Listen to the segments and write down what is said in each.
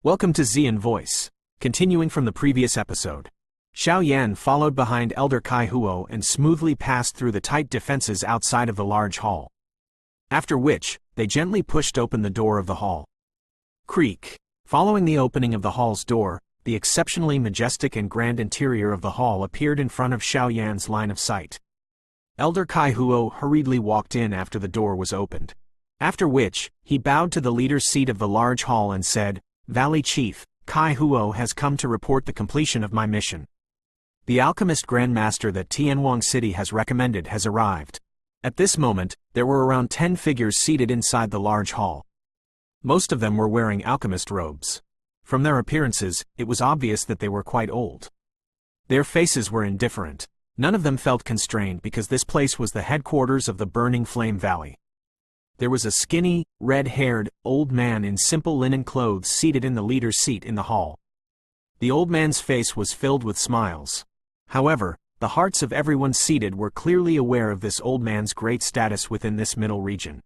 Welcome to Xian Voice. Continuing from the previous episode. Xiao Yan followed behind Elder Kai Huo and smoothly passed through the tight defenses outside of the large hall. After which, they gently pushed open the door of the hall. Creak. Following the opening of the hall's door, the exceptionally majestic and grand interior of the hall appeared in front of Xiao Yan's line of sight. Elder Kai Huo hurriedly walked in after the door was opened. After which, he bowed to the leader's seat of the large hall and said, "Valley Chief, Kai Huo has come to report the completion of my mission. The Alchemist Grandmaster that Tianwang City has recommended has arrived." At this moment, there were around 10 figures seated inside the large hall. Most of them were wearing alchemist robes. From their appearances, it was obvious that they were quite old. Their faces were indifferent. None of them felt constrained because this place was the headquarters of the Burning Flame Valley. There was a skinny, red-haired, old man in simple linen clothes seated in the leader's seat in the hall. The old man's face was filled with smiles. However, the hearts of everyone seated were clearly aware of this old man's great status within this middle region.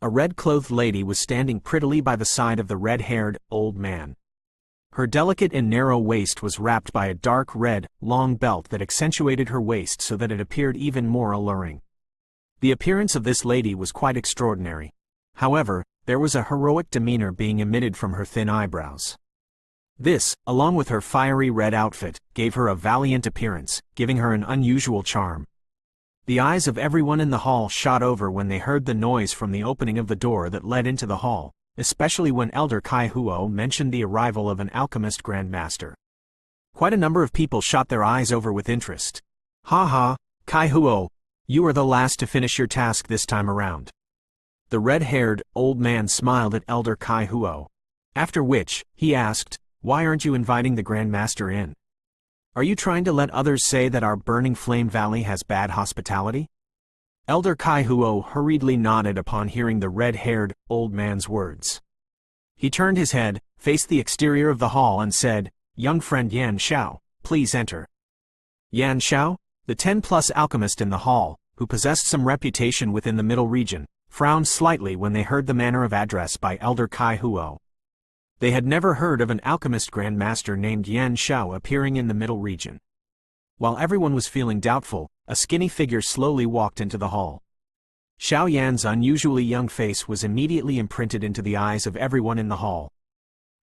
A red-clothed lady was standing prettily by the side of the red-haired, old man. Her delicate and narrow waist was wrapped by a dark red, long belt that accentuated her waist so that it appeared even more alluring. The appearance of this lady was quite extraordinary. However, there was a heroic demeanor being emitted from her thin eyebrows. This, along with her fiery red outfit, gave her a valiant appearance, giving her an unusual charm. The eyes of everyone in the hall shot over when they heard the noise from the opening of the door that led into the hall, especially when Elder Kai Huo mentioned the arrival of an Alchemist Grandmaster. Quite a number of people shot their eyes over with interest. "Ha ha, Kai Huo, you are the last to finish your task this time around." The red-haired, old man smiled at Elder Kai Huo. After which, he asked, "Why aren't you inviting the Grandmaster in? Are you trying to let others say that our Burning Flame Valley has bad hospitality?" Elder Kai Huo hurriedly nodded upon hearing the red-haired, old man's words. He turned his head, faced the exterior of the hall and said, "Young friend Yan Xiao, please enter." Yan Xiao, the 10-plus alchemist in the hall, who possessed some reputation within the middle region, frowned slightly when they heard the manner of address by Elder Kai Huo. They had never heard of an alchemist grandmaster named Yan Xiao appearing in the middle region. While everyone was feeling doubtful, a skinny figure slowly walked into the hall. Xiao Yan's unusually young face was immediately imprinted into the eyes of everyone in the hall.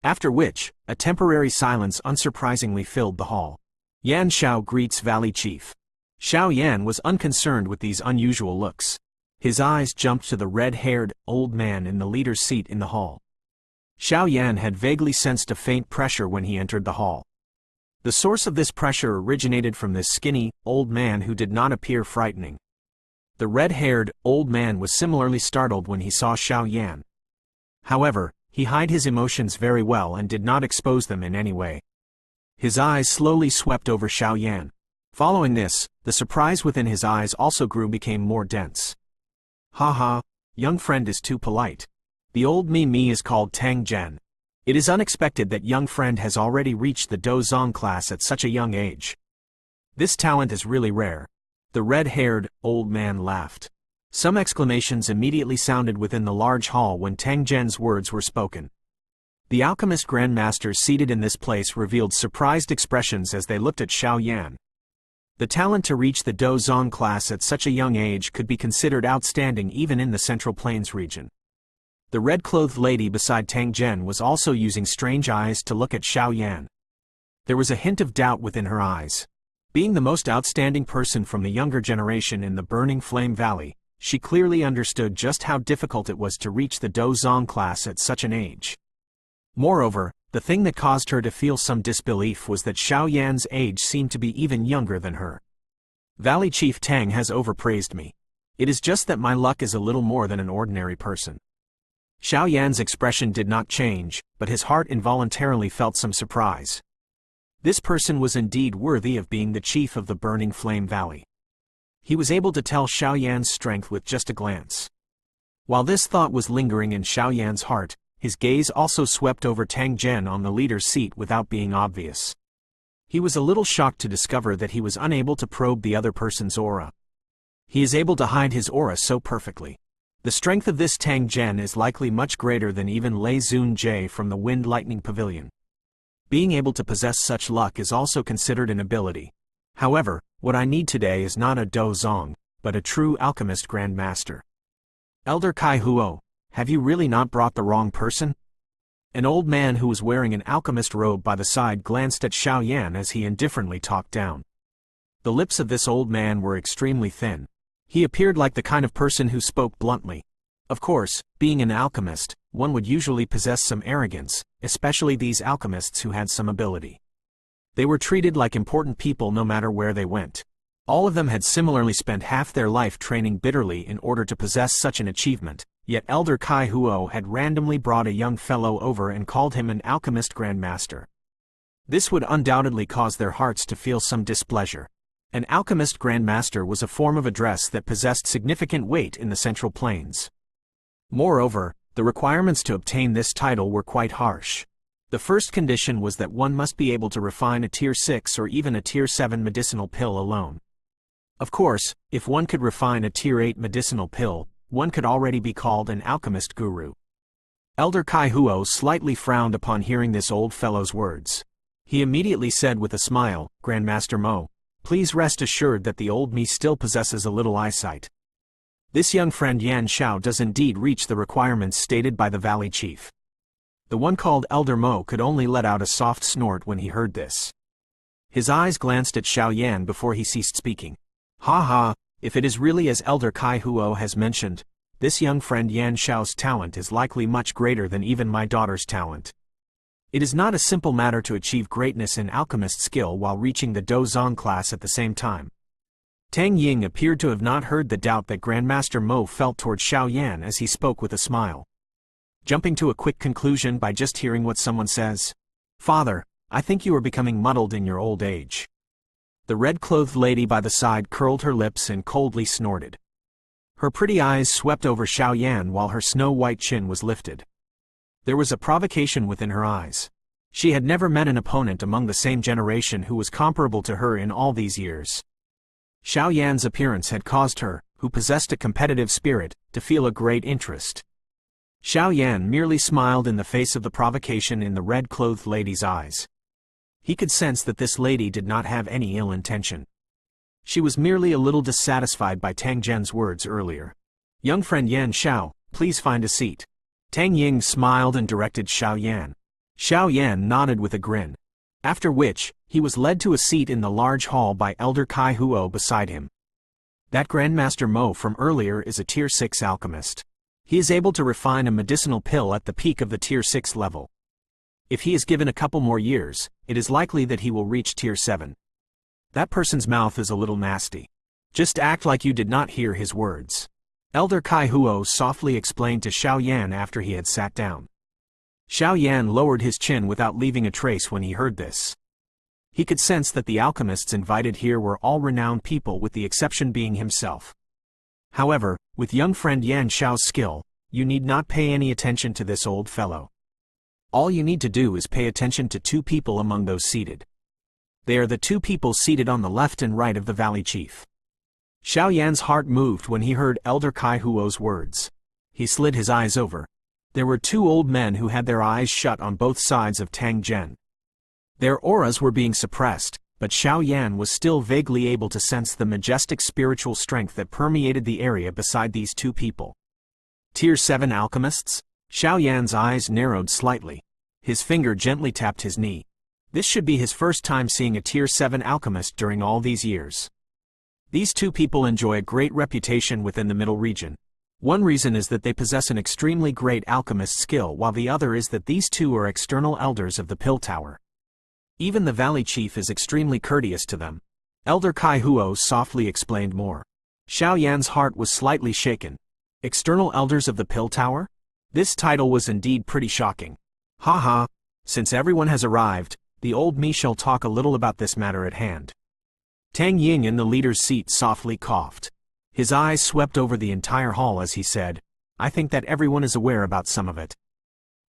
After which, a temporary silence unsurprisingly filled the hall. "Yan Xiao greets Valley Chief." Xiao Yan was unconcerned with these unusual looks. His eyes jumped to the red-haired, old man in the leader's seat in the hall. Xiao Yan had vaguely sensed a faint pressure when he entered the hall. The source of this pressure originated from this skinny, old man who did not appear frightening. The red-haired, old man was similarly startled when he saw Xiao Yan. However, he hid his emotions very well and did not expose them in any way. His eyes slowly swept over Xiao Yan. Following this, the surprise within his eyes also became more dense. "Ha ha, young friend is too polite. The old me is called Tang Zhen. It is unexpected that young friend has already reached the Dozong class at such a young age. This talent is really rare." The red-haired, old man laughed. Some exclamations immediately sounded within the large hall when Tang Zhen's words were spoken. The alchemist grandmasters seated in this place revealed surprised expressions as they looked at Xiao Yan. The talent to reach the Dozong class at such a young age could be considered outstanding even in the Central Plains region. The red-clothed lady beside Tang Zhen was also using strange eyes to look at Xiao Yan. There was a hint of doubt within her eyes. Being the most outstanding person from the younger generation in the Burning Flame Valley, she clearly understood just how difficult it was to reach the Dozong class at such an age. Moreover, the thing that caused her to feel some disbelief was that Xiao Yan's age seemed to be even younger than her. "Valley Chief Tang has overpraised me. It is just that my luck is a little more than an ordinary person." Xiao Yan's expression did not change, but his heart involuntarily felt some surprise. This person was indeed worthy of being the chief of the Burning Flame Valley. He was able to tell Xiao Yan's strength with just a glance. While this thought was lingering in Xiao Yan's heart, his gaze also swept over Tang Zhen on the leader's seat without being obvious. He was a little shocked to discover that he was unable to probe the other person's aura. He is able to hide his aura so perfectly. The strength of this Tang Gen is likely much greater than even Lei Zun Jie from the Wind Lightning Pavilion. Being able to possess such luck is also considered an ability. However, what I need today is not a Do Zong, but a true alchemist grandmaster. Elder Kai Huo, have you really not brought the wrong person? An old man who was wearing an alchemist robe by the side glanced at Xiao Yan as he indifferently talked down. The lips of this old man were extremely thin. He appeared like the kind of person who spoke bluntly. Of course, being an alchemist, one would usually possess some arrogance, especially these alchemists who had some ability. They were treated like important people no matter where they went. All of them had similarly spent half their life training bitterly in order to possess such an achievement, yet Elder Kai Huo had randomly brought a young fellow over and called him an alchemist grandmaster. This would undoubtedly cause their hearts to feel some displeasure. An alchemist grandmaster was a form of address that possessed significant weight in the Central Plains. Moreover, the requirements to obtain this title were quite harsh. The first condition was that one must be able to refine a Tier 6 or even a Tier 7 medicinal pill alone. Of course, if one could refine a Tier 8 medicinal pill, one could already be called an alchemist guru. Elder Kai Huo slightly frowned upon hearing this old fellow's words. He immediately said with a smile, "Grandmaster Mo, please rest assured that the old me still possesses a little eyesight. This young friend Yan Xiao does indeed reach the requirements stated by the valley chief." The one called Elder Mo could only let out a soft snort when he heard this. His eyes glanced at Xiao Yan before he ceased speaking. "Ha ha, if it is really as Elder Kai Huo has mentioned, this young friend Yan Xiao's talent is likely much greater than even my daughter's talent. It is not a simple matter to achieve greatness in alchemist skill while reaching the Do Zong class at the same time." Tang Ying appeared to have not heard the doubt that Grandmaster Mo felt toward Xiao Yan as he spoke with a smile. Jumping to a quick conclusion by just hearing what someone says, "Father, I think you are becoming muddled in your old age." The red-clothed lady by the side curled her lips and coldly snorted. Her pretty eyes swept over Xiao Yan while her snow-white chin was lifted. There was a provocation within her eyes. She had never met an opponent among the same generation who was comparable to her in all these years. Xiao Yan's appearance had caused her, who possessed a competitive spirit, to feel a great interest. Xiao Yan merely smiled in the face of the provocation in the red-clothed lady's eyes. He could sense that this lady did not have any ill intention. She was merely a little dissatisfied by Tang Zhen's words earlier. "Young friend Yan Xiao, please find a seat." Tang Ying smiled and directed Xiao Yan. Xiao Yan nodded with a grin. After which, he was led to a seat in the large hall by Elder Kai Huo beside him. That Grandmaster Mo from earlier is a Tier 6 alchemist. He is able to refine a medicinal pill at the peak of the Tier 6 level. If he is given a couple more years, it is likely that he will reach Tier 7. That person's mouth is a little nasty. Just act like you did not hear his words. Elder Kai Huo softly explained to Xiao Yan after he had sat down. Xiao Yan lowered his chin without leaving a trace when he heard this. He could sense that the alchemists invited here were all renowned people with the exception being himself. However, with young friend Yan Xiao's skill, you need not pay any attention to this old fellow. All you need to do is pay attention to two people among those seated. They are the two people seated on the left and right of the valley chief. Xiao Yan's heart moved when he heard Elder Kai Huo's words. He slid his eyes over. There were two old men who had their eyes shut on both sides of Tang Zhen. Their auras were being suppressed, but Xiao Yan was still vaguely able to sense the majestic spiritual strength that permeated the area beside these two people. Tier 7 alchemists? Xiao Yan's eyes narrowed slightly. His finger gently tapped his knee. This should be his first time seeing a Tier 7 alchemist during all these years. These two people enjoy a great reputation within the Middle region. One reason is that they possess an extremely great alchemist skill, while the other is that these two are external elders of the Pill Tower. Even the valley chief is extremely courteous to them. Elder Kai Huo softly explained more. Xiao Yan's heart was slightly shaken. External elders of the Pill Tower? This title was indeed pretty shocking. Ha ha, since everyone has arrived, the old me shall talk a little about this matter at hand. Tang Ying in the leader's seat softly coughed. His eyes swept over the entire hall as he said, "I think that everyone is aware about some of it.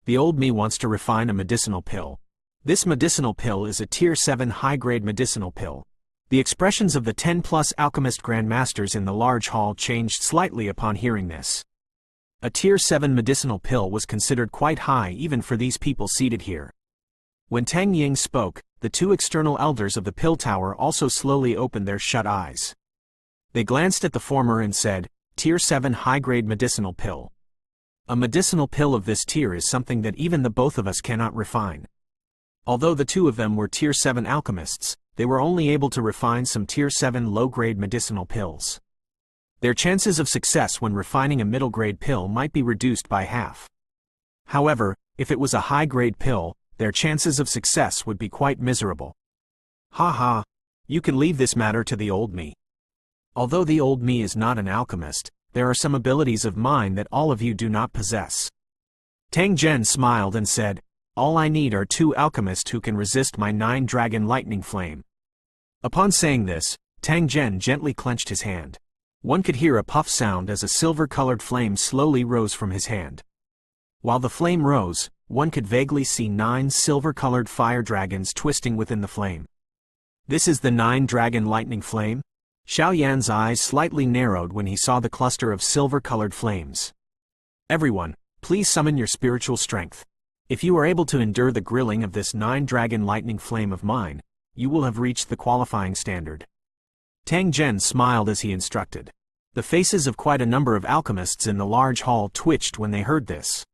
The old me wants to refine a medicinal pill. This medicinal pill is a Tier 7 high-grade medicinal pill." The expressions of the 10-plus alchemist grandmasters in the large hall changed slightly upon hearing this. A Tier 7 medicinal pill was considered quite high even for these people seated here. When Tang Ying spoke, the two external elders of the pill tower also slowly opened their shut eyes. They glanced at the former and said, Tier 7 high-grade medicinal pill. A medicinal pill of this tier is something that even the both of us cannot refine. Although the two of them were Tier 7 alchemists, they were only able to refine some Tier 7 low-grade medicinal pills. Their chances of success when refining a middle-grade pill might be reduced by half. However, if it was a high-grade pill, their chances of success would be quite miserable. Ha ha, you can leave this matter to the old me. Although the old me is not an alchemist, there are some abilities of mine that all of you do not possess. Tang Zhen smiled and said, all I need are 2 alchemists who can resist my 9-dragon lightning flame. Upon saying this, Tang Zhen gently clenched his hand. One could hear a puff sound as a silver-colored flame slowly rose from his hand. While the flame rose, one could vaguely see 9 silver-colored fire dragons twisting within the flame. This is the 9-dragon lightning flame? Xiao Yan's eyes slightly narrowed when he saw the cluster of silver-colored flames. Everyone, please summon your spiritual strength. If you are able to endure the grilling of this 9-dragon lightning flame of mine, you will have reached the qualifying standard. Tang Zhen smiled as he instructed. The faces of quite a number of alchemists in the large hall twitched when they heard this.